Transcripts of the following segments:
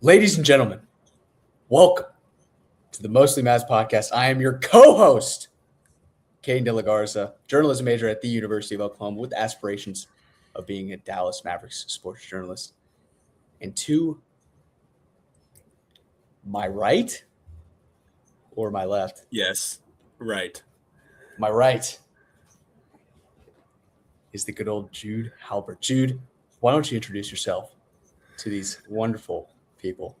Ladies and gentlemen, welcome to the Mostly Mavs podcast. I am your co-host, Caden De La Garza, journalism major at the University of Oklahoma with aspirations of being a Dallas Mavericks sports journalist. And to my right or my left? Yes, right. My right is the good old Jude Halbert. Jude, why don't you introduce yourself to these wonderful people?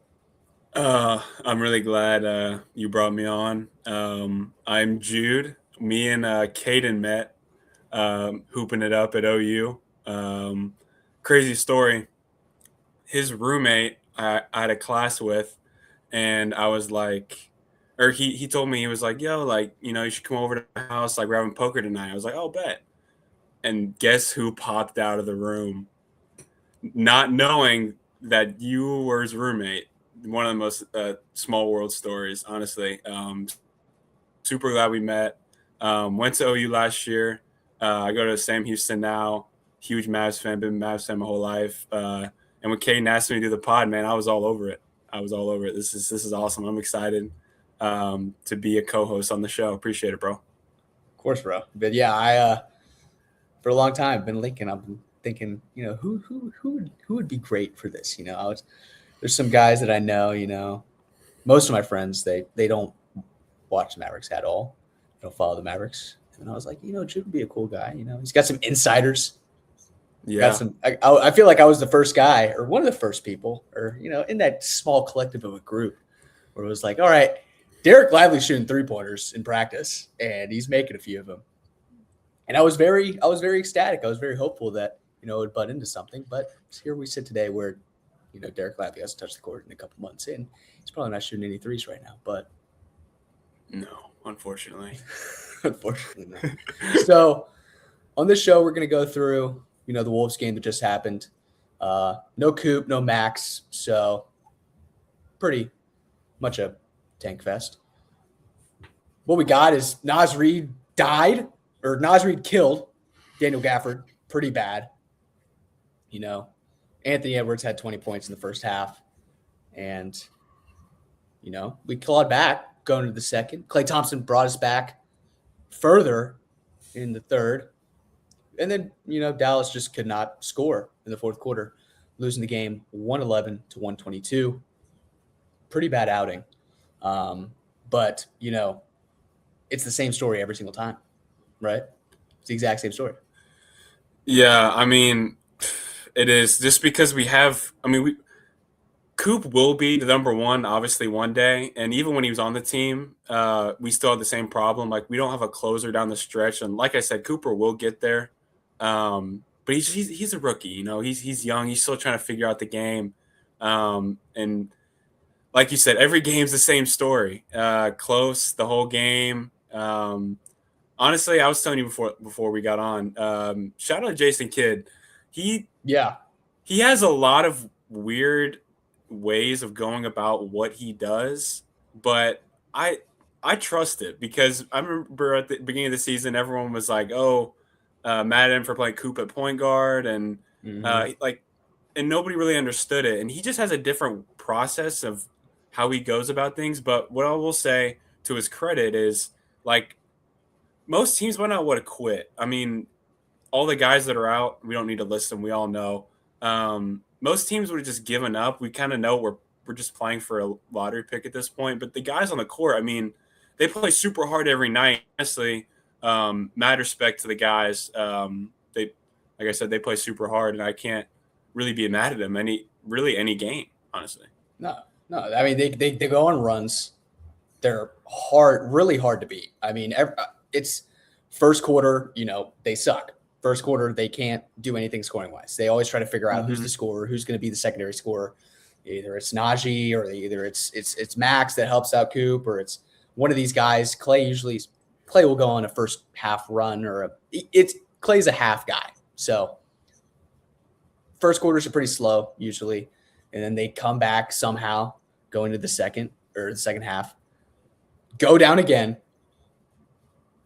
I'm really glad you brought me on. I'm Jude. Me and Caden met hooping it up at OU. Crazy story. His roommate I had a class with, and I was like, or he told me, he was like, yo, like, you should come over to the house. Like, we're having poker tonight. I was like, oh, bet. And guess who popped out of the room? Not knowing that you were his roommate. One of the most small world stories, honestly. Super glad we met. Went to OU last year. I go to Sam Houston now. Huge Mavs fan, been a Mavs fan my whole life. And when Caden asked me to do the pod, man, I was all over it. This is awesome. I'm excited to be a co-host on the show. Appreciate it, bro. Of course, bro. But yeah, I for a long time I've been thinking, who would be great for this? There's some guys that I know, most of my friends, they don't watch the Mavericks at all. They don't follow the Mavericks. And I was like, Jude would be a cool guy. He's got some insiders. Yeah. I feel like I was the first guy or one of the first people or, in that small collective of a group where it was like, all right, Derek Lively's shooting 3-pointers in practice and he's making a few of them. And I was very ecstatic. I was very hopeful that, it would butt into something. But here we sit today where, Derek Lively hasn't touched the court in a couple months in. He's probably not shooting any threes right now. But no, unfortunately. Unfortunately not. So on this show, we're going to go through, the Wolves game that just happened. No Coop, no Max. So pretty much a tank fest. What we got is Naz Reid killed Daniel Gafford pretty bad. Anthony Edwards had 20 points in the first half. And, we clawed back going into the second. Klay Thompson brought us back further in the third. And then, Dallas just could not score in the fourth quarter, losing the game 111 to 122. Pretty bad outing. But, it's the same story every single time, right? It's the exact same story. Yeah, I mean, it is just because Coop will be the number one, obviously, one day. And even when he was on the team, we still had the same problem. Like, we don't have a closer down the stretch. And like I said, Cooper will get there. But he's a rookie, he's young. He's still trying to figure out the game. And like you said, every game's the same story. Close the whole game. Honestly, I was telling you before we got on. Shout out to Jason Kidd. He has a lot of weird ways of going about what he does, but I trust it because I remember at the beginning of the season, everyone was like, "Oh, mad at him for playing Coop at point guard," and and nobody really understood it. And he just has a different process of how he goes about things. But what I will say to his credit is, like, most teams might not want to quit. I mean, all the guys that are out, we don't need to list them. We all know. Most teams would have just given up. We kind of know we're just playing for a lottery pick at this point. But the guys on the court, I mean, they play super hard every night. Honestly, mad respect to the guys. They, like I said, they play super hard, and I can't really be mad at them any game, honestly. No. I mean, they go on runs. They're really hard to beat. I mean, it's first quarter, they suck. First quarter, they can't do anything scoring-wise. They always try to figure out who's the scorer, who's going to be the secondary scorer. Either it's Najee or either it's Max that helps out Coop, or it's one of these guys. Klay will go on a first half run, Klay's a half guy. So first quarters are pretty slow usually, and then they come back somehow, go into the second half, go down again,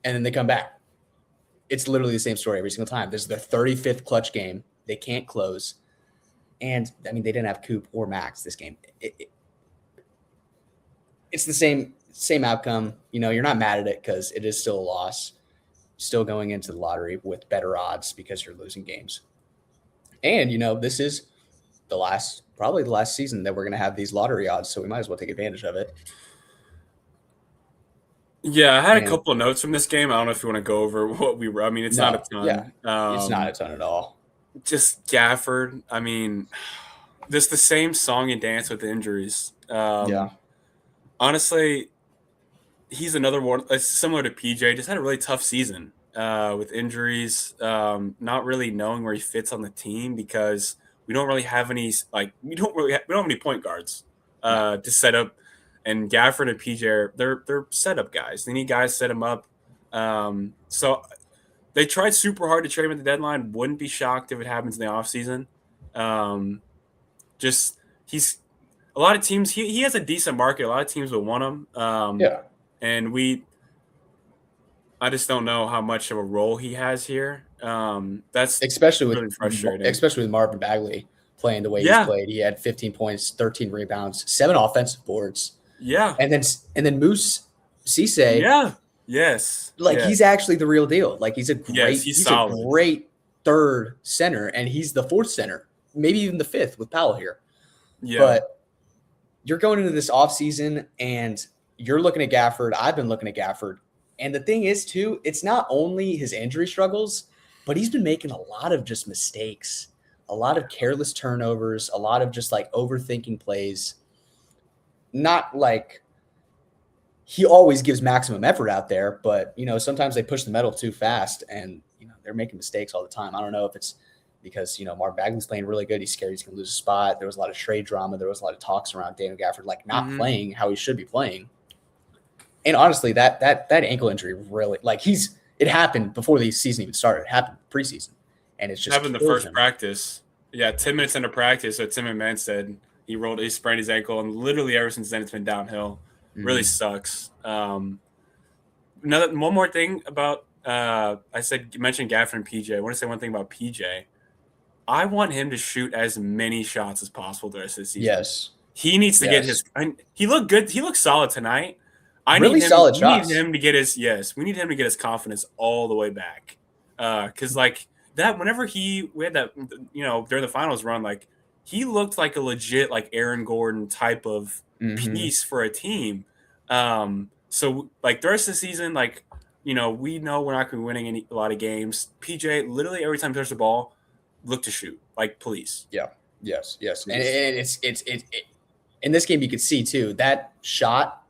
and then they come back. It's literally the same story every single time. This is their 35th clutch game. They can't close. And I mean, they didn't have Coop or Max this game. It's the same outcome. You're not mad at it because it is still a loss. Still going into the lottery with better odds because you're losing games. And this is probably the last season that we're going to have these lottery odds, so we might as well take advantage of it. Yeah, I had a couple of notes from this game. I don't know if you want to go over what we were. I mean, it's not a ton. Yeah, it's not a ton at all. Just Gafford. I mean, just the same song and dance with injuries. Yeah. Honestly, he's another one similar to PJ. Just had a really tough season with injuries. Not really knowing where he fits on the team because we don't really have any we don't have any point guards to set up. And Gafford and PJ they're setup guys. They need guys to set them up. So they tried super hard to trade him at the deadline. Wouldn't be shocked if it happens in the offseason. Just he's a lot of teams. He has a decent market. A lot of teams will want him. And I just don't know how much of a role he has here. That's especially really frustrating. Especially with Marvin Bagley playing the way he's played. He had 15 points, 13 rebounds, 7 offensive boards. Yeah. And then Moose Cisse. Yeah. Yes. He's actually the real deal. He's a great he's a great third center, and he's the fourth center, maybe even the fifth with Powell here. Yeah. But you're going into this offseason and you're looking at Gafford. I've been looking at Gafford. And the thing is, too, it's not only his injury struggles, but he's been making a lot of just mistakes, a lot of careless turnovers, a lot of just overthinking plays. Not he always gives maximum effort out there, but sometimes they push the metal too fast and they're making mistakes all the time. I don't know if it's because Marvin Bagley's playing really good. He's scared he's gonna lose a spot. There was a lot of trade drama. There was a lot of talks around Daniel Gafford not playing how he should be playing. And honestly, that ankle injury really it happened before the season even started. It happened preseason, and it's just happened the first practice. Yeah, 10 minutes into practice. So Tim and Man said he sprained his ankle, and literally ever since then it's been downhill. Really sucks. One more thing about mentioned Gafford and PJ. I want to say one thing about PJ. I want him to shoot as many shots as possible the rest of the season. Yes, he needs to get his. He looked good. He looked solid tonight. Solid shots. We need him to get his confidence all the way back. Because that whenever we had that during the finals run, he looked like a legit Aaron Gordon type of piece for a team. So the rest of the season, we know we're not going to be winning a lot of games. PJ literally every time he touched the ball, look to shoot please. Yeah. Yes. And it's in this game you could see too that shot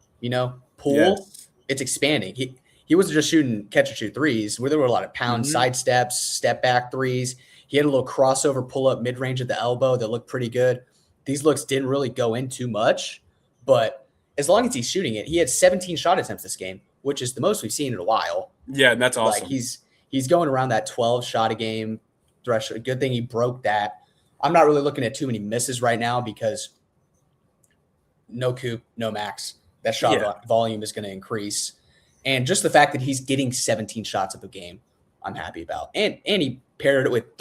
pool, it's expanding. He wasn't just shooting catch and shoot threes where there were a lot of pound side steps, step back threes. He had a little crossover pull up mid range at the elbow that looked pretty good. These looks didn't really go in too much, but as long as he's shooting it, he had 17 shot attempts this game, which is the most we've seen in a while. Yeah, and that's awesome. He's going around that 12 shot a game threshold. Good thing he broke that. I'm not really looking at too many misses right now because no Coop, no Max. That shot volume is going to increase. And just the fact that he's getting 17 shots of a game, I'm happy about. And he paired it with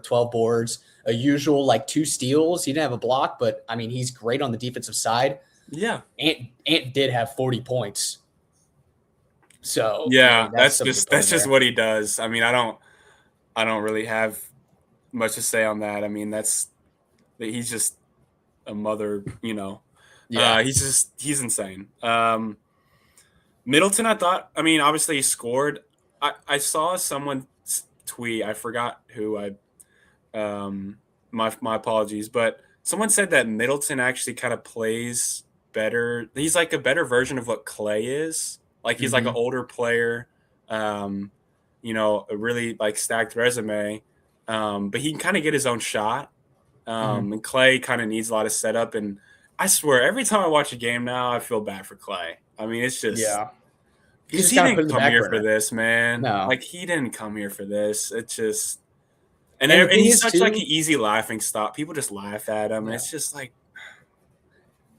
12 boards, a usual 2 steals. He didn't have a block, but I mean, he's great on the defensive side. Yeah. Ant did have 40 points. So yeah, that's just what he does. I mean, I don't really have much to say on that. I mean, he's just a mother, Yeah. He's insane. Middleton, obviously he scored. I saw someone tweet, I forgot who my apologies, but someone said that Middleton actually kind of plays better. He's a better version of what Clay is. He's an older player, a really stacked resume. But he can kind of get his own shot. And Clay kind of needs a lot of setup. And I swear, every time I watch a game now, I feel bad for Clay. I mean, it's just because he didn't come here for this, man. No. He didn't come here for this. It's just and he's such an easy laughing stock. People just laugh at him. Yeah. It's just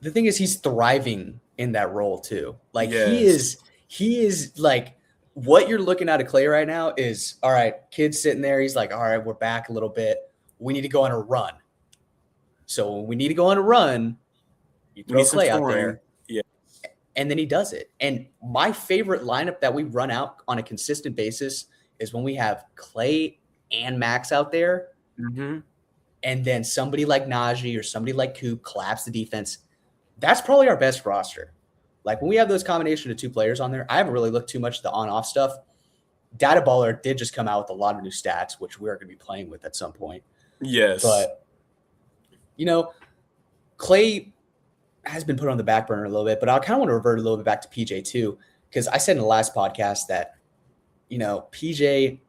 the thing is he's thriving in that role too. He is what you're looking at Clay right now is all right, kid's sitting there, he's all right, we're back a little bit. We need to go on a run. So when we need to go on a run, you We throw need some Clay out scoring. there. Yeah. And then he does it. And my favorite lineup that we run out on a consistent basis is when we have Clay and Max out there. Mm-hmm. And then somebody like Najee or somebody like Coop collapse the defense. That's probably our best roster. Like when we have those combination of two players on there, I haven't really looked too much at the on-off stuff. Data Baller did just come out with a lot of new stats, which we're going to be playing with at some point. Yes. But, Clay has been put on the back burner a little bit, but I kind of want to revert a little bit back to PJ too, because I said in the last podcast that, PJ,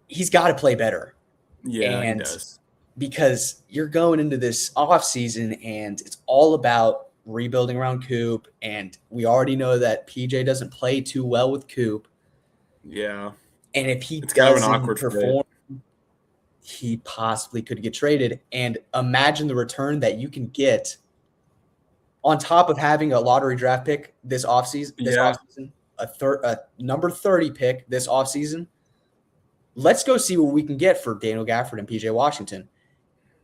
he's got to play better. Yeah, he does. Because you're going into this offseason and it's all about rebuilding around Coop, and we already know that PJ doesn't play too well with Coop. Yeah. And if he It's kind of an doesn't awkward perform, he possibly could get traded. And imagine the return that you can get on top of having a lottery draft pick this offseason, a number 30 pick this offseason. Let's go see what we can get for Daniel Gafford and PJ Washington.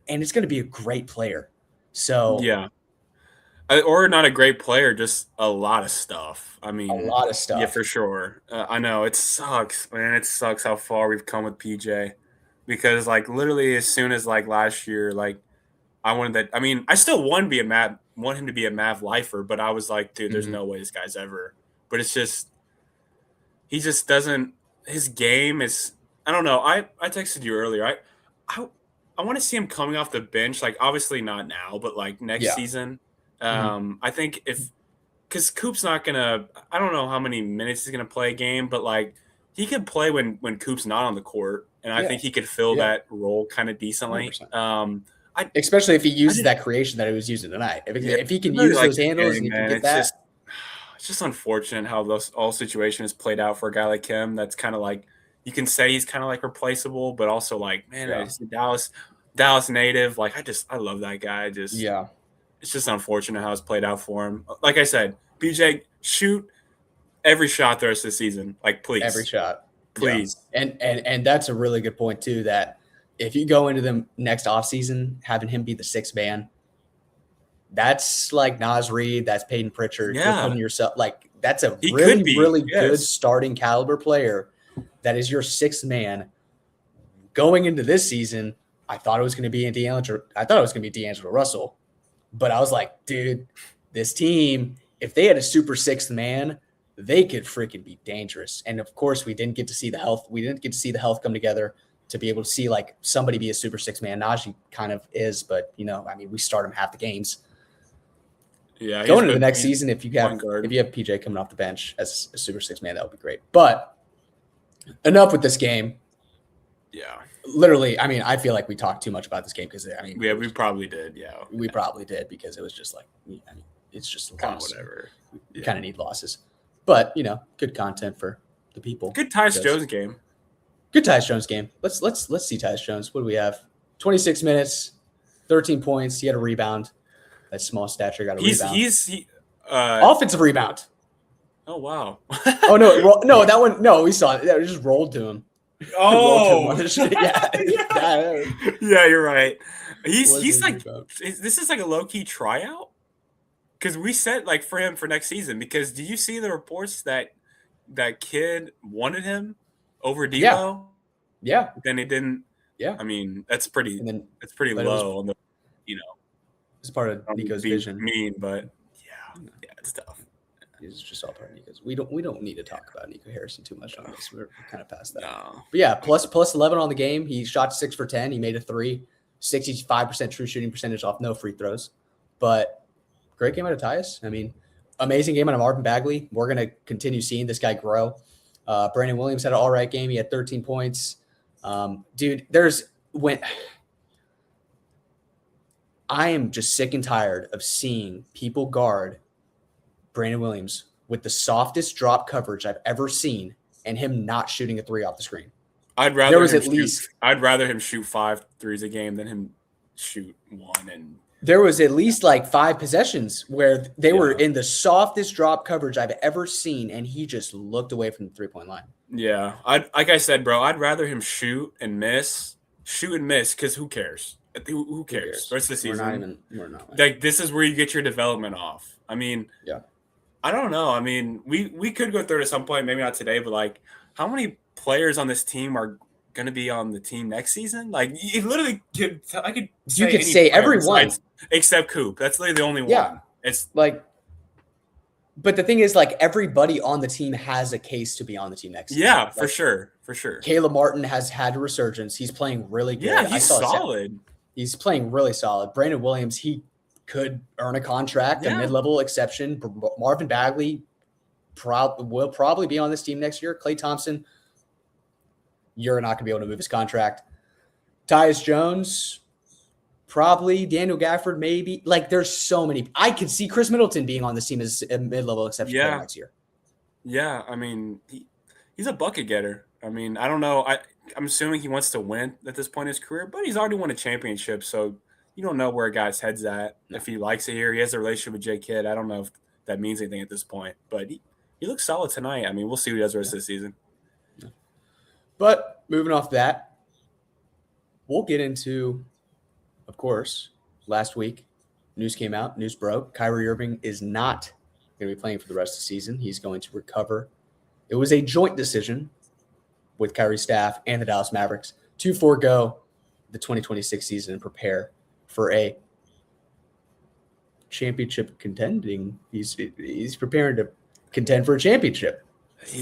And it's going to be a great player. So yeah. Or not a great player, just a lot of stuff. I mean, a lot of stuff. Yeah, for sure. I know it sucks, man. It sucks how far we've come with PJ, because like literally as soon as like last year, like I wanted that. I mean, I still want him to be a Mav lifer, but I was like, dude, there's no way this guy's ever. But it's just he just doesn't. His game is. I don't know. I texted you earlier. I want to see him coming off the bench. Like obviously not now, but like next season. I think because Coop's not gonna. I don't know how many minutes he's gonna play a game, but like he could play when Coop's not on the court, and I think he could fill that role kind of decently. Especially if he uses that creation that he was using tonight. If he can use those handles and he can get that. It's just unfortunate how those all situations played out for a guy like him. That's kind of like you can say he's kind of like replaceable, but also like man, he's a Dallas native. Like I love that guy. It's just unfortunate how it's played out for him. Like I said, BJ, shoot every shot the rest of the season. Like, please. Every shot. Please. Yeah. And that's a really good point, too, that if you go into the next offseason having him be the sixth man, that's like Nas Reed, that's Peyton Pritchard. Yeah. You're putting yourself – like that's a really good starting caliber player that is your sixth man. Going into this season, I thought it was going to be D'Angelo Russell. But I was like, dude, this team, if they had a super sixth man, they could freaking be dangerous. And of course, we didn't get to see the health. We didn't get to see the health come together to be able to see like somebody be a super six man. Najee kind of is, but we start him half the games. Yeah, going into the next season, if you have PJ coming off the bench as a super six man, that would be great. But enough with this game. Yeah. Literally, I mean, I feel like we talked too much about this game because we probably did. Yeah, we probably did because it was just like, it's just kind of whatever. You kind of need losses, but good content for the people. Good Tyus Jones game. Good Tyus Jones game. Let's see Tyus Jones. What do we have? 26 minutes, 13 points. He had a rebound. That small stature got a rebound. Offensive rebound. Oh wow. Oh no, that one. No, we saw it. It just rolled to him. Oh, yeah, you're right. He's like, this is like a low key tryout because we said like for him for next season. Because do you see the reports that kid wanted him over Debo? Yeah. Then he didn't. Yeah. I mean, that's pretty low on the, It's part of Nico's vision. Mean, but yeah, it's tough. It's just all part of Nico's. We don't need to talk about Nico Harrison too much on this. We're kind of past that. No. But yeah, plus 11 on the game. He shot 6 for 10. He made a 3, 65% true shooting percentage off no free throws. But great game out of Tyus. I mean, amazing game out of Marvin Bagley. We're gonna continue seeing this guy grow. Brandon Williams had an all right game. He had 13 points. Dude, I am just sick and tired of seeing people guard Brandon Williams with the softest drop coverage I've ever seen and him not shooting a 3 off the screen. I'd rather him shoot 5 threes a game than him shoot 1. And there was at least like 5 possessions where they were in the softest drop coverage I've ever seen, and he just looked away from the 3-point line. Yeah. Like I said, bro, I'd rather him shoot and miss because who cares? Who cares? The rest of the season. We're not. Like, this is where you get your development off. I mean, Yeah. I don't know. I mean, we could go through it at some point, maybe not today, but like, how many players on this team are going to be on the team next season? Like, you literally could. I could. You could any say player everyone except Coop. That's literally the only one. Yeah. It's like, but the thing is, like, everybody on the team has a case to be on the team next season. Yeah, like, for sure. Caleb Martin has had a resurgence. He's playing really good. Yeah, he's solid. He's playing really solid. Brandon Williams, he could earn a contract, a mid-level exception. Marvin Bagley will probably be on this team next year. Klay Thompson, you're not going to be able to move his contract. Tyus Jones, probably. Daniel Gafford, maybe. Like, there's so many. I could see Chris Middleton being on this team as a mid-level exception player next year. Yeah, I mean, he's a bucket getter. I mean, I don't know. I'm assuming he wants to win at this point in his career, but he's already won a championship, so you don't know where a guy's head's at. No. If he likes it here, he has a relationship with J. Kidd. I don't know if that means anything at this point, but he looks solid tonight. I mean, we'll see what he does the rest of the season. But moving off that, we'll get into, of course, last week, news broke. Kyrie Irving is not going to be playing for the rest of the season. He's going to recover. It was a joint decision with Kyrie's staff and the Dallas Mavericks to forego the 2026 season and prepare for a championship contending. He's preparing to contend for a championship,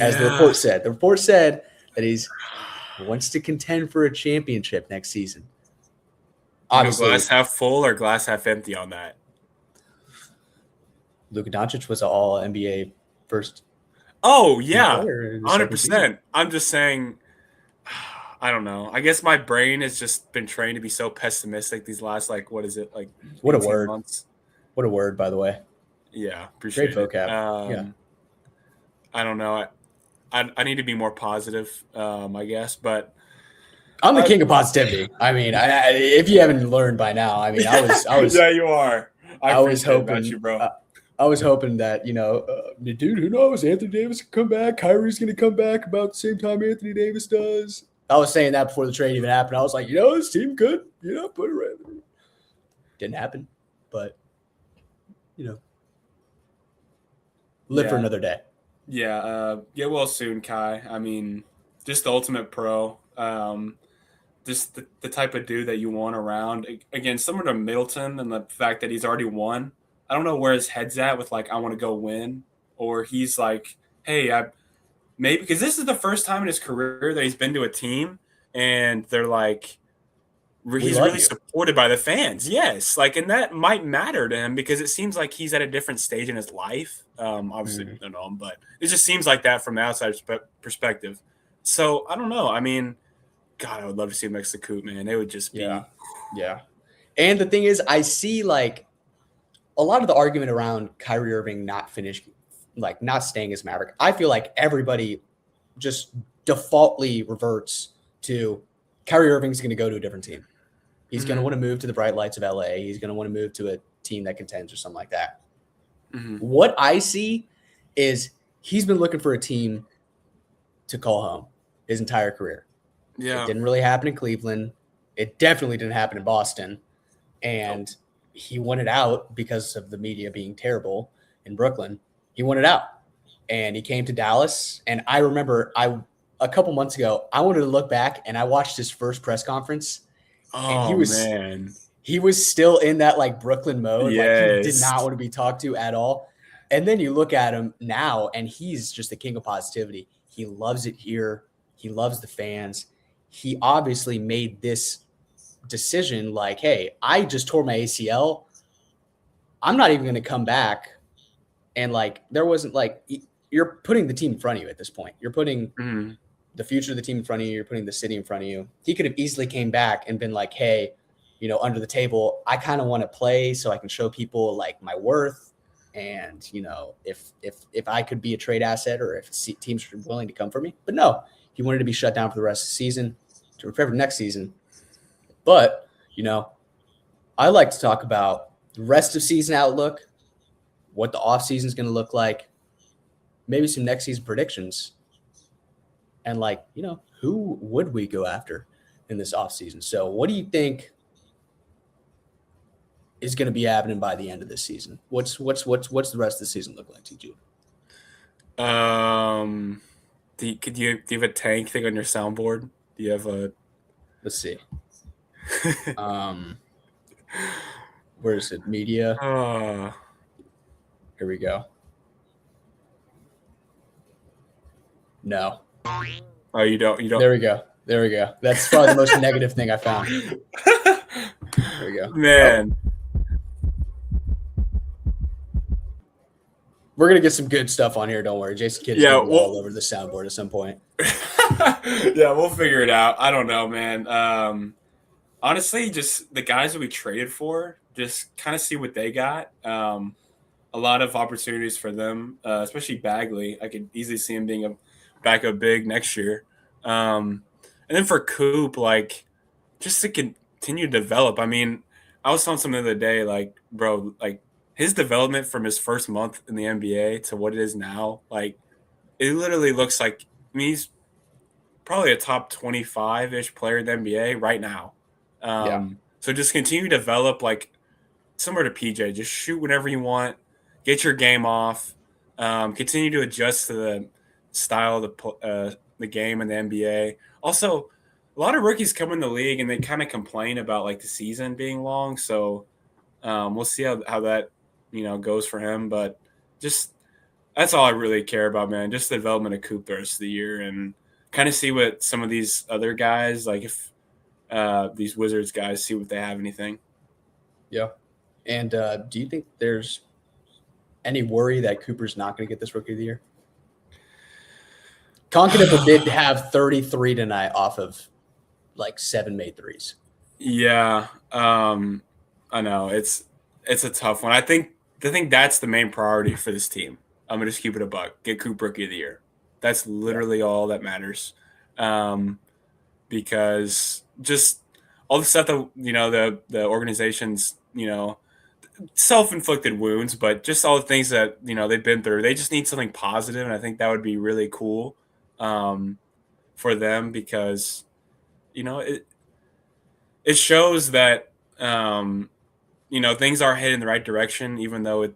as the report said. The report said that he's wants to contend for a championship next season. Obviously, glass half full or glass half empty on that. Luka Doncic was an all NBA first. Oh, yeah, 100%. I'm just saying, I don't know. I guess my brain has just been trained to be so pessimistic these last, what a word. Months. What a word, by the way. Yeah, appreciate Great vocab. Yeah. I don't know. I need to be more positive, I guess, but I'm the king of positivity. I mean, if you haven't learned by now, I mean, I was. Yeah, you are. I was hoping, about you, bro. I was hoping that, dude, who knows? Anthony Davis can come back. Kyrie's going to come back about the same time Anthony Davis does. I was saying that before the trade even happened. I was like, this team could, put it right there. Didn't happen, but, live for another day. Yeah, get well soon, Kai. I mean, just the ultimate pro. Just the type of dude that you want around. Again, similar to Middleton and the fact that he's already won. I don't know where his head's at with, I want to go win. Or he's like, hey, maybe – because this is the first time in his career that he's been to a team and they're like – he's really supported by the fans. Yes. And that might matter to him because it seems like he's at a different stage in his life. Obviously, I don't know him, but it just seems like that from the outside perspective. So, I don't know. I mean, God, I would love to see him next to Coop, man. It would just be – Yeah. And the thing is, I see, a lot of the argument around Kyrie Irving not staying as Maverick. I feel like everybody just defaultly reverts to Kyrie Irving's going to go to a different team. He's going to want to move to the bright lights of LA. He's going to want to move to a team that contends or something like that. What I see is he's been looking for a team to call home his entire career. Yeah. It didn't really happen in Cleveland. It definitely didn't happen in Boston. And he wanted out because of the media being terrible in Brooklyn. He wanted out. And he came to Dallas. And I remember a couple months ago, I wanted to look back and I watched his first press conference. Man. He was still in that Brooklyn mode. Yes. He did not want to be talked to at all. And then you look at him now and he's just the king of positivity. He loves it here. He loves the fans. He obviously made this decision hey, I just tore my ACL. I'm not even going to come back. And there wasn't you're putting the team in front of you at this point. You're putting the future of the team in front of you. You're putting the city in front of you. He could have easily came back and been hey, under the table, I kind of want to play so I can show people my worth. And, if I could be a trade asset or if teams are willing to come for me. But no, he wanted to be shut down for the rest of the season to prepare for the next season. But, I like to talk about the rest of season outlook, what the offseason is going to look like, maybe some next season predictions, and who would we go after in this offseason? So what do you think is going to be happening by the end of this season? What's the rest of the season look like, TG? Do you have a tank thing on your soundboard? Do you have a? Let's see. Where is it? Media. Here we go. No. Oh, you don't. There we go. That's probably the most negative thing I found. There we go. Man. Oh. We're going to get some good stuff on here. Don't worry. Jason Kidd is going to be all over the soundboard at some point. Yeah, we'll figure it out. I don't know, man. Honestly, just the guys that we traded for, just kind of see what they got. A lot of opportunities for them, especially Bagley. I could easily see him being a backup big next year. And then for Coop, like, just to continue to develop. I mean, I was telling someone the other day, like, bro, like, his development from his first month in the NBA to what it is now, like, it literally looks like, I mean, he's probably a top 25-ish player in the NBA right now. So just continue to develop, like, similar to PJ. Just shoot whenever you want, get your game off, continue to adjust to the style of the game in the NBA. Also, a lot of rookies come in the league and they kind of complain about, like, the season being long. So we'll see how that, goes for him. But just that's all I really care about, man. Just the development of Coop the rest of the year and kind of see what some of these other guys, like if these Wizards guys, see if they have anything. Yeah. And do you think there's any worry that Cooper's not going to get this Rookie of the Year? Konkinev did have 33 tonight off of like 7 made threes. Yeah, I know it's a tough one. I think that's the main priority for this team. I'm gonna just keep it a buck. Get Coop Rookie of the Year. That's literally all that matters. Because just all the stuff that the organization's self-inflicted wounds, but just all the things that they've been through. They just need something positive, and I think that would be really cool for them because it shows that things are heading in the right direction, even though it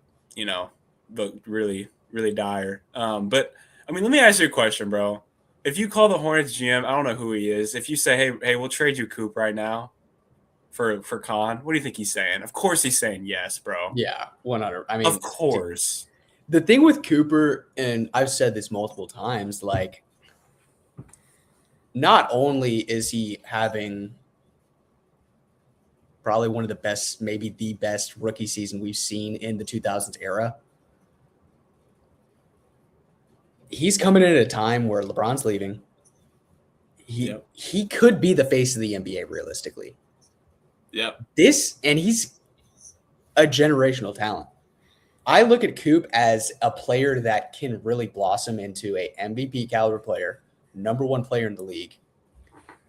looked really, really dire. But I mean, let me ask you a question, bro. If you call the Hornets GM, I don't know who he is. If you say, hey, we'll trade you Coop right now for Con, what do you think he's saying? Of course he's saying yes, bro. Yeah, 100. I mean, of course. The thing with Cooper, and I've said this multiple times, like, not only is he having probably one of the best, maybe the best rookie season we've seen in the 2000s era, he's coming in at a time where LeBron's leaving. He could be the face of the NBA realistically. Yep. And he's a generational talent. I look at Coop as a player that can really blossom into a MVP caliber player, number one player in the league,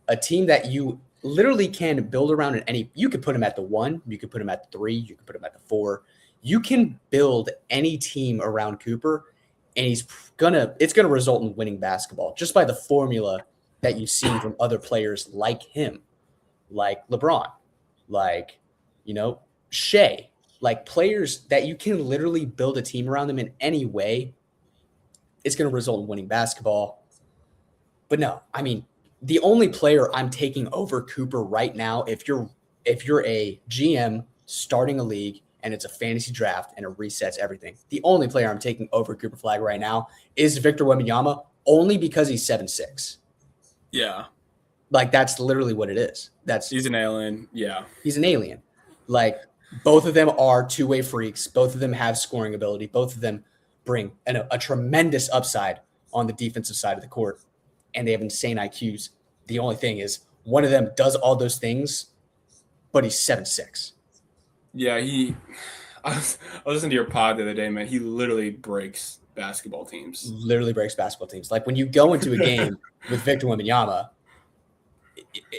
a team that you literally can build around in any. You could put him at the 1, you could put him at the 3, you could put him at the 4. You can build any team around Cooper, and it's gonna result in winning basketball just by the formula that you've seen from other players like him, like LeBron, like Shea. Like players that you can literally build a team around them in any way, it's going to result in winning basketball. But no, I mean, the only player I'm taking over Cooper right now, if you're a GM starting a league and it's a fantasy draft and it resets everything, the only player I'm taking over Cooper Flag right now is Victor Wembanyama, only because he's 7'6". Yeah. Like that's literally what it is. He's an alien. Yeah. He's an alien. Like, both of them are two-way freaks. Both of them have scoring ability. Both of them bring a tremendous upside on the defensive side of the court, and they have insane IQs. The only thing is one of them does all those things, but he's 7'6". Yeah, I was listening to your pod the other day, man. He literally breaks basketball teams. Like when you go into a game with Victor Wembanyama,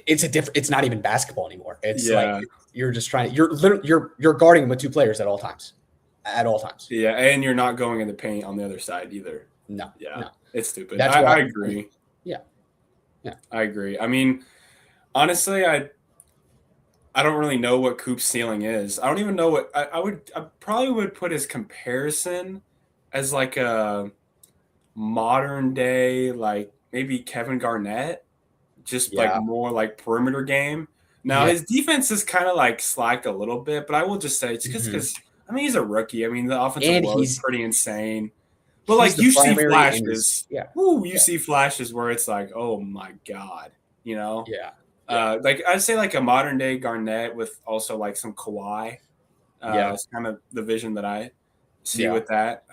it's not even basketball anymore. It's like you're just you're guarding him with two players at all times. Yeah, and you're not going in the paint on the other side either. No. It's stupid. That's I agree. Yeah. I agree. I mean, honestly, I don't really know what Coop's ceiling is. I don't even know what I probably would put his comparison as like a modern day, like maybe Kevin Garnett, just like Yeah. more like perimeter game. Now Yeah. his defense is kind of like slacked a little bit, but I will just say it's just Mhm. because I mean he's a rookie. I mean the offensive And load is pretty insane. But he's like the you see primary and his flashes, yeah. you Yeah. see flashes where it's like, oh my god, you know. Yeah. Yeah. Like I'd say like a modern day Garnett with also like some Kawhi. Yeah. It's kind of the vision that I see Yeah. with that.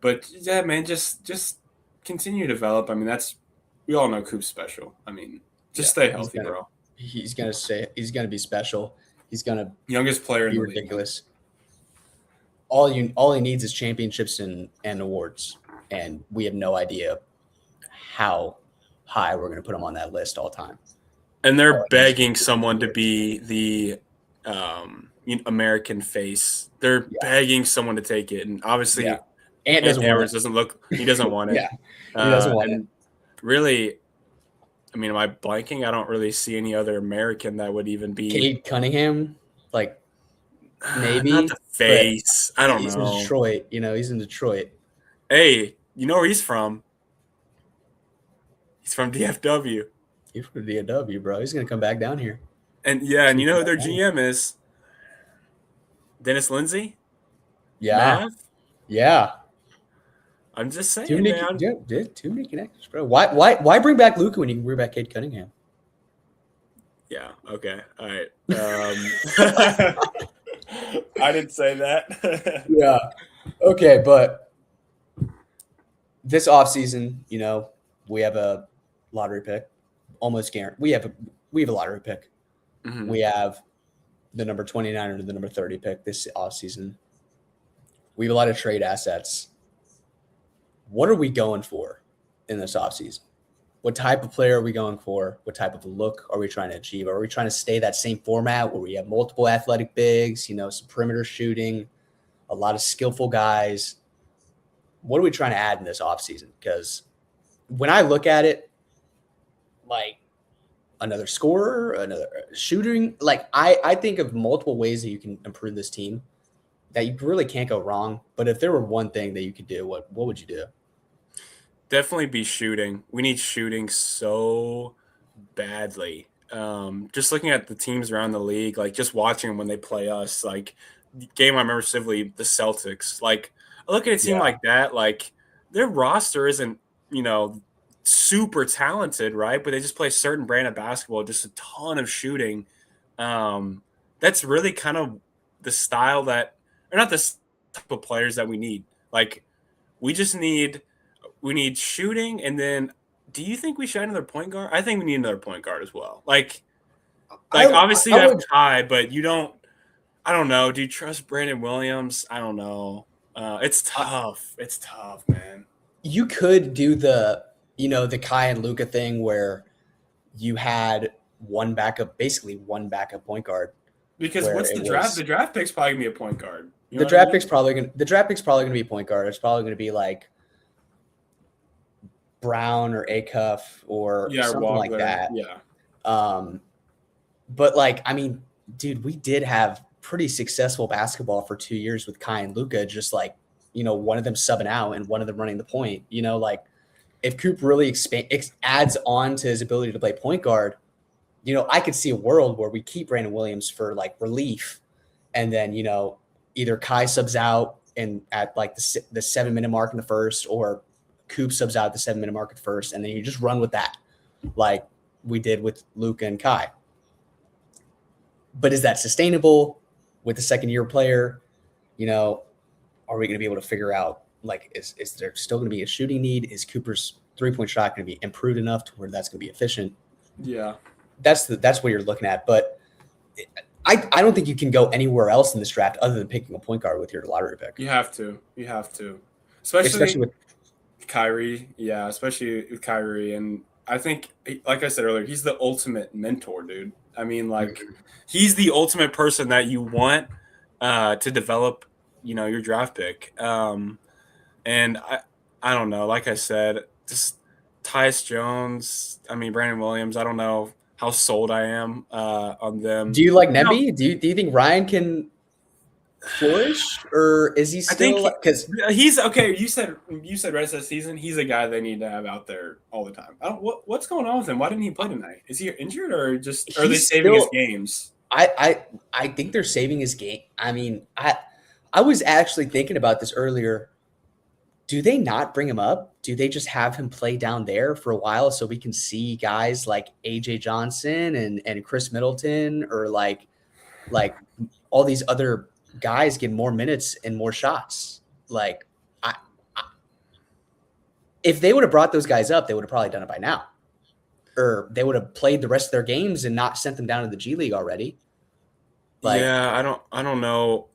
But yeah, man, just continue to develop. I mean, we all know Coop's special. I mean, just Yeah. stay healthy, bro. He's gonna be special. He's gonna Youngest player in be the league, man. ridiculous. All he needs is championships and awards. And we have no idea how high we're gonna put him on that list all time. And All they're he needs is begging someone to awards. be the American face. They're Yeah. begging someone to take it, and obviously, Yeah. Ant doesn't Anthony want Edwards it. doesn't look. He doesn't want it. Yeah. He doesn't want it. And really, I mean, am I blanking? I don't really see any other American that would even be Cade Cunningham, like not maybe, the but face. I don't he's in know. Detroit. He's in Detroit. Hey, you know where he's from? He's from DFW. He's from the DFW, bro. He's gonna come back down here. And yeah, He's and gonna you know come who their back down here. GM is? Dennis Lindsay? Yeah. Mav? Yeah. I'm just Too saying, many, man. yeah, too many connections, bro. Why bring back Luka when you can bring back Cade Cunningham? Yeah, okay. All right. I didn't say that. Yeah. Okay, but this offseason, we have a lottery pick. Almost guaranteed. We have a lottery pick. Mhm. We have the number 29 or the number 30 pick this offseason. We have a lot of trade assets. What are we going for in this offseason? What type of player are we going for? What type of look are we trying to achieve? Are we trying to stay that same format where we have multiple athletic bigs, some perimeter shooting, a lot of skillful guys? What are we trying to add in this offseason? Because when I look at it, like another scorer, another shooting, like I think of multiple ways that you can improve this team that you really can't go wrong. But if there were one thing that you could do, what would you do? Definitely be shooting. We need shooting so badly. Just looking at the teams around the league, like just watching them when they play us, like the game I remember specifically, the Celtics. Like I look at a team Yeah. like that, like their roster isn't, super talented, right? But they just play a certain brand of basketball, just a ton of shooting. That's really kind of the style that, or not the type of players that we need. Like we just we need shooting, and then do you think we should add another point guard? I think we need another point guard as well. Like obviously I you have would. Kai, but you don't. I don't know. Do you trust Brandon Williams? I don't know. It's tough. It's tough, man. You could do the Kai and Luca thing where you had basically one backup point guard. Because Where what's it the draft? was The draft pick's probably gonna be a point guard. You the know what I draft mean? pick's probably gonna be point guard. It's probably gonna be like Brown or Acuff or Yeah, something like Wagler. that. Yeah. But dude, we did have pretty successful basketball for 2 years with Kai and Luca, just like, one of them subbing out and one of them running the point. Like if Coop really adds on to his ability to play point guard, I could see a world where we keep Brandon Williams for like relief, and then either Kai subs out and at like the 7-minute mark in the first, or Coop subs out at the 7-minute mark at the first, and then you just run with that, like we did with Luka and Kai. But is that sustainable with a second-year player? Are we going to be able to figure out, like, is there still going to be a shooting need? Is Cooper's three-point shot going to be improved enough to where that's going to be efficient? Yeah. That's what you're looking at. But I don't think you can go anywhere else in this draft other than picking a point guard with your lottery pick. You have to. Especially with Kyrie. Yeah, especially with Kyrie. And I think, like I said earlier, he's the ultimate mentor, dude. I mean, like, he's the ultimate person that you want to develop, your draft pick. And I don't know. Like I said, just Tyus Jones. I mean, Brandon Williams. I don't know how sold I am on them. Do you like You know, Nemby? Do you think Ryan can flourish, or is he I think still because he's okay. You said rest of the season. He's a guy they need to have out there all the time. What's going on with him? Why didn't he play tonight? Is he injured or just are they he's saving his still? games? I think they're saving his game. I mean, I was actually thinking about this earlier. Do they not bring him up? Do they just have him play down there for a while so we can see guys like AJ Johnson and Chris Middleton, or like all these other guys get more minutes and more shots? Like, I if they would have brought those guys up, they would have probably done it by now, or they would have played the rest of their games and not sent them down to the G League already. Like, Yeah, I don't know.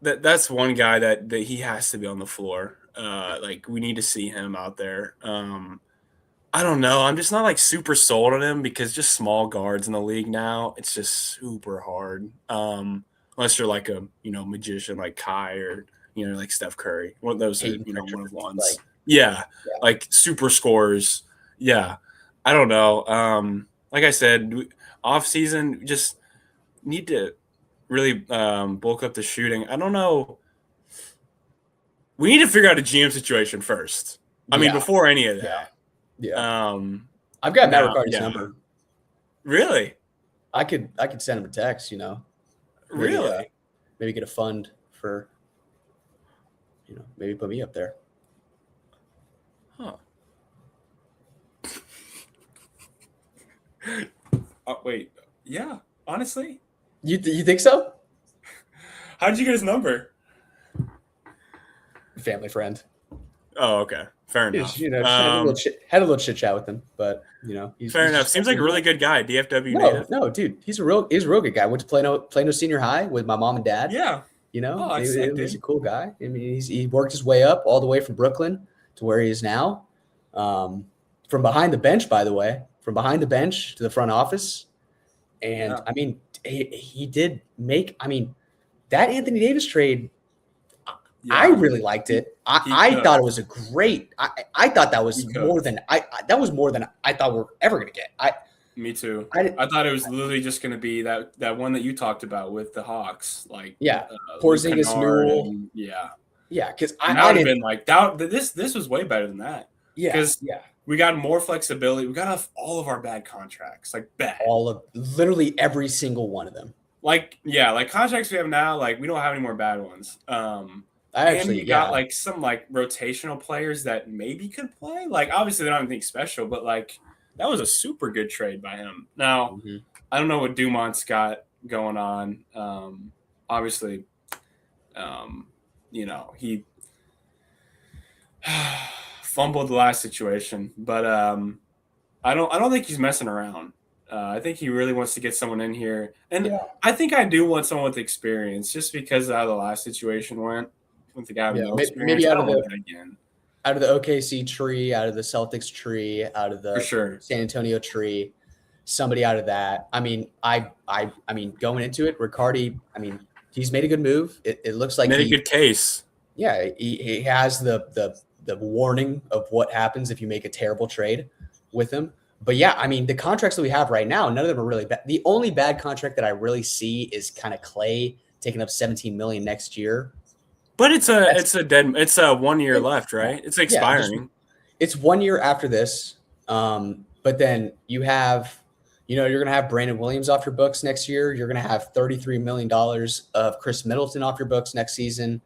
That's one guy that he has to be on the floor. Like we need to see him out there. I don't know. I'm just not like super sold on him because just small guards in the league now, it's just super hard. Unless you're like a magician like Kai or like Steph Curry. One of those are Peyton one Pritchard, of ones. like, Yeah, yeah. like super scores. Yeah, I don't know. Like I said, off season just need to really bulk up the shooting. I don't know. We need to figure out a GM situation first. I mean, before any of that. Yeah. I've got Matt Riccardi's yeah. number. Really? I could send him a text, Maybe, Really? Maybe get a fund for, maybe put me up there. Huh. Wait. Yeah. Honestly? You think so? How did you get his number? Family friend. Oh, okay. Fair enough. Had a little chit chat with him, but he's fair enough. Seems like a really good guy. DFW native. No, dude, he's a real good guy. Went to Plano Senior High with my mom and dad. Yeah. He's a cool guy. I mean, he worked his way up all the way from Brooklyn to where he is now. From behind the bench, by the way, from behind the bench to the front office. And I mean, he did make, that Anthony Davis trade, I really liked it. I thought it was a great. I thought that was more than that was more than I thought we were ever going to get. Me too. I thought it was literally just going to be that one that you talked about with the Hawks, like Porzingis, Newell. Because I would have been like that. This was way better than that. Because we got more flexibility. We got off all of our bad contracts, like bad. Literally every single one of them. Like contracts we have now, like we don't have any more bad ones. Got like some like rotational players that maybe could play. Like obviously they don't have anything special, but like that was a super good trade by him. Now I don't know what Dumont's got going on. Obviously, he fumbled the last situation, but I don't think he's messing around. I think he really wants to get someone in here, and I think I do want someone with experience, just because of how the last situation went with the guy with no experience. Maybe out of the OKC tree, out of the Celtics tree, out of the San Antonio tree, somebody out of that. I mean, I mean, going into it, Riccardi, I mean, he's made a good move. It looks like made a good case. Yeah, he has the warning of what happens if you make a terrible trade with him. But yeah, I mean, the contracts that we have right now, none of them are really bad. The only bad contract that I really see is kind of Clay taking up $17 million next year. But it's a 1 year left, right? It's expiring. It's 1 year after this. But then you have, you're going to have Brandon Williams off your books next year. You're going to have $33 million of Chris Middleton off your books next season.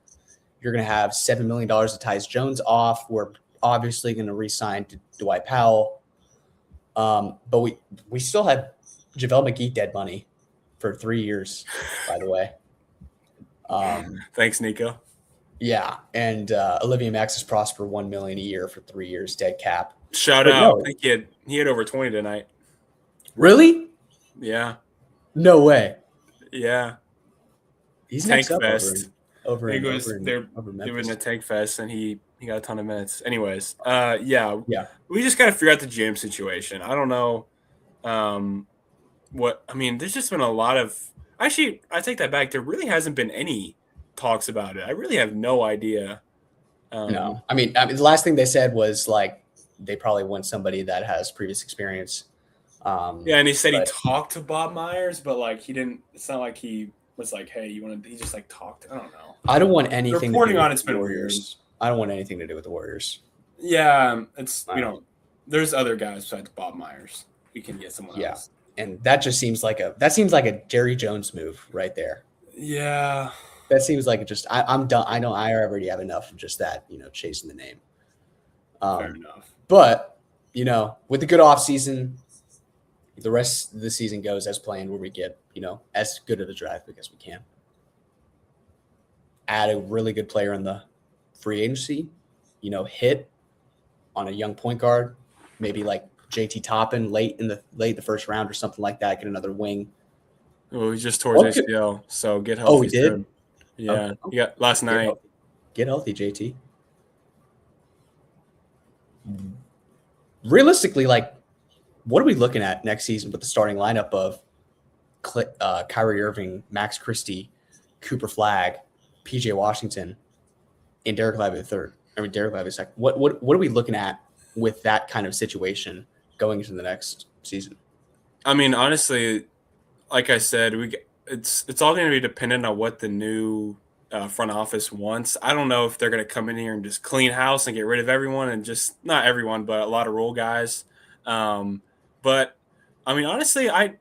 You're going to have $7 million of Tyus Jones off. We're obviously going to re-sign to Dwight Powell. But we still have JaVale McGee dead money for 3 years, by the way. Thanks, Nico. Yeah, and Olivia Maxis Prosper $1 million a year for 3 years, dead cap. Shout out! I think he had over 20 tonight. Really? Yeah. No way. Yeah. He's Tank Fest. Over in a Tank Fest, and he got a ton of minutes. Anyways, yeah. We just gotta figure out the GM situation. I don't know. There's just been a lot of. Actually, I take that back. There really hasn't been any talks about it. I really have no idea. No, I mean, the last thing they said was like they probably want somebody that has previous experience. Yeah, and he said he but talked to Bob Myers, but like he didn't. It's not like he was like, "Hey, you want to?" He just like talked. I don't know. I don't want anything to do Reporting on with it's the been weird. Warriors. I don't want anything to do with the Warriors. Yeah, it's there's other guys besides Bob Myers. We can get someone else. And that just seems like a Jerry Jones move right there. Yeah, that seems like I'm done. I know I already have enough of just that, chasing the name. fair enough. But with the good offseason, the rest of the season goes as planned, where we get as good of a draft pick as we can. Add a really good player in the free agency, hit on a young point guard, maybe like JT Toppin late in the first round or something like that. Get another wing. Well, he just tore his ACL, so get healthy. Oh, he did? Soon. Yeah, okay. Last night. Get healthy, JT. Realistically, like, what are we looking at next season with the starting lineup of Kyrie Irving, Max Christie, Cooper Flagg, PJ Washington, and Derek Lively III? I mean, Derek Lively II. What are we looking at with that kind of situation going into the next season? I mean, honestly, like I said, it's all going to be dependent on what the new front office wants. I don't know if they're going to come in here and just clean house and get rid of everyone and just not everyone, but a lot of role guys. But I mean, honestly, I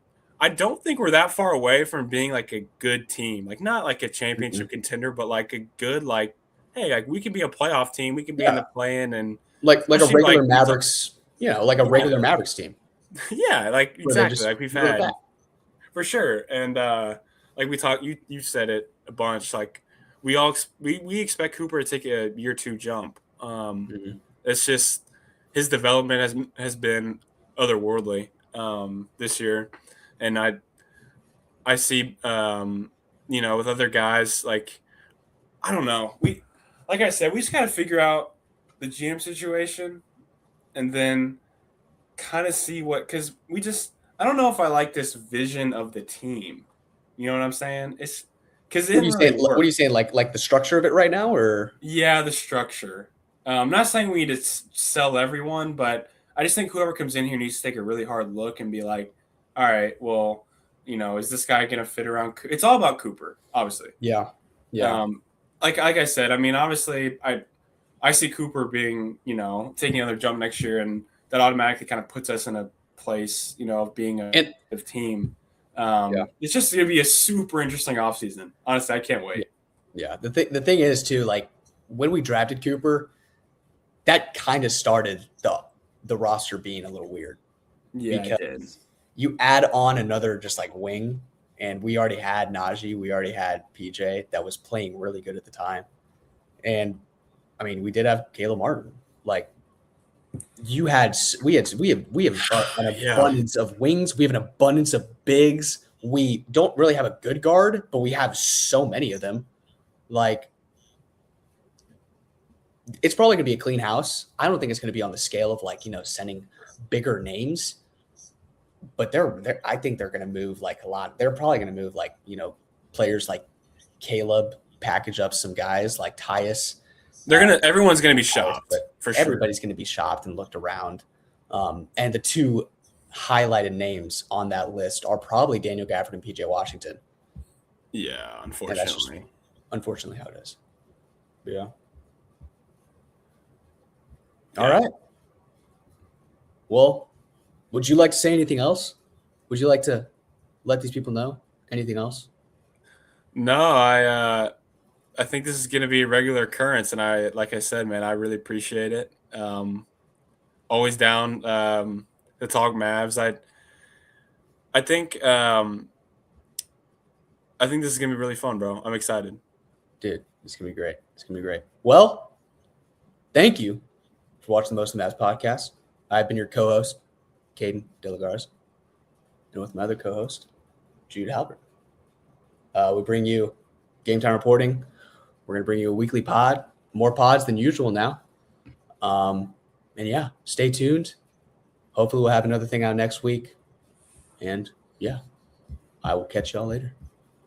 don't think we're that far away from being like a good team, like not like a championship contender, but like a good hey, like we can be a playoff team, we can be in the play-in and like a regular Mavericks, like a regular Mavericks team. Yeah, like exactly, like we've had for sure. And like we talked, you said it a bunch. Like we expect Cooper to take a year 2 jump. It's just his development has been otherworldly this year, and I see with other guys, like I don't know, like I said, we just gotta figure out the GM situation, and then kind of see because I don't know if I like this vision of the team. You know what I'm saying? It's because what are you saying? Like the structure of it right now, or the structure. I'm not saying we need to sell everyone, but I just think whoever comes in here needs to take a really hard look and be like, all right, well, is this guy going to fit around? It's all about Cooper, obviously. Yeah. Like I said, I mean, obviously, I see Cooper being, taking another jump next year, and that automatically kind of puts us in a place, of being a team. It's just going to be a super interesting offseason. Honestly, I can't wait. Yeah. The thing is, too, like when we drafted Cooper, that kind of started the roster being a little weird. Yeah, because it did. You add on another just like wing, and we already had Najee, we already had PJ that was playing really good at the time. And I mean, we did have Caleb Martin. Like we have an abundance of wings. We have an abundance of bigs. We don't really have a good guard, but we have so many of them. Like it's probably going to be a clean house. I don't think it's going to be on the scale of sending bigger names, but I think they're going to move like a lot. They're probably going to move players like Caleb, package up some guys like Tyus. Everyone's gonna be shopped for sure. Everybody's going to be shopped and looked around. And the two highlighted names on that list are probably Daniel Gafford and PJ Washington. Yeah, unfortunately. Unfortunately how it is. Yeah. All right. Well, would you like to say anything else? Would you like to let these people know anything else? No, I think this is going to be a regular occurrence, and like I said, man, I really appreciate it. Always down to talk Mavs. I think this is going to be really fun, bro. I'm excited. Dude, it's going to be great. It's going to be great. Well, thank you for watching the Most of the Mavs podcast. I've been your co-host, Caden DeLagarza, and with my other co-host, Jude Halbert. We bring you Game Time Reporting. We're going to bring you a weekly pod, more pods than usual now. And yeah, stay tuned. Hopefully we'll have another thing out next week. And yeah, I will catch y'all later.